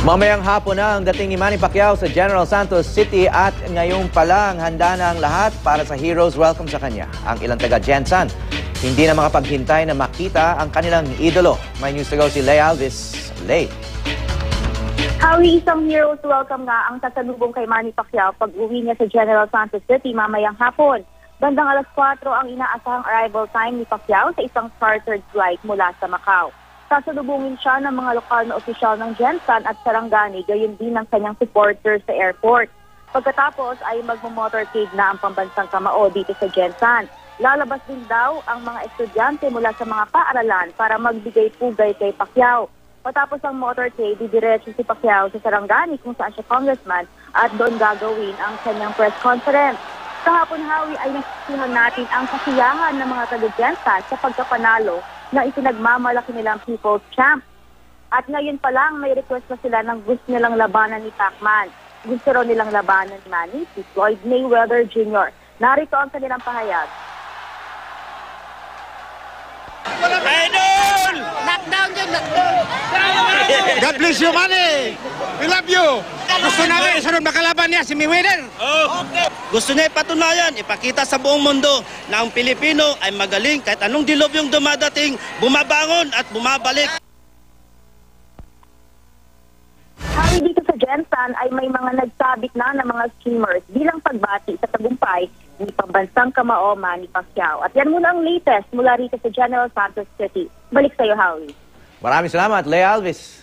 Mamayang hapon na ang dating ni Manny Pacquiao sa General Santos City at ngayong palang handa na ang lahat para sa Heroes Welcome sa kanya. Ang ilang taga Jensan, hindi na makapaghintay na makita ang kanilang idolo. May news to go si Lea Alvis. Lay. Howie, isang Heroes Welcome nga ang sasalubong kay Manny Pacquiao pag-uwi niya sa General Santos City mamayang hapon. Bandang alas 4 ang inaasahang arrival time ni Pacquiao sa isang chartered flight mula sa Macau. Sasalubungin siya ng mga lokal na opisyal ng Jensan at Sarangani, gayon din ng kanyang supporters sa airport. Pagkatapos ay magmo-motorcade na ang pambansang kamao dito sa Jensan. Lalabas din daw ang mga estudyante mula sa mga paaralan para magbigay pugay kay Pacquiao. Patapos ang motorcade, didiretso si Pacquiao sa Sarangani kung saan siya congressman at doon gagawin ang kanyang press conference. Kahapon, Howie, ay nasisihan natin ang kasiyahan ng mga taga-Jensan sa pagkapanalo na isinagmamalaki nilang People's Champ. At ngayon pa lang, may request na sila ng gusto nilang labanan ni Pacman. Gusto raw nilang labanan ni Manny, si Floyd Mayweather Jr. Narito ang kanilang pahayag. Idol! Knockdown yun, knockdown! God bless you, Manny! We love you! Gusto namin sunod makalaban niya si Mayweather. Okay. Gusto niya ipatunayan, ipakita sa buong mundo na ang Pilipino ay magaling kahit anong dilobyong dumadating, bumabangon at bumabalik. Hari dito sa Jensan ay may mga nagsabit na ng mga streamers bilang pagbati sa tagumpay ni pambansang kamao Manny Pacquiao. At yan muna ang latest mula rito sa General Santos City. Balik sa iyo, Howie. Maraming salamat, Lea Alvis.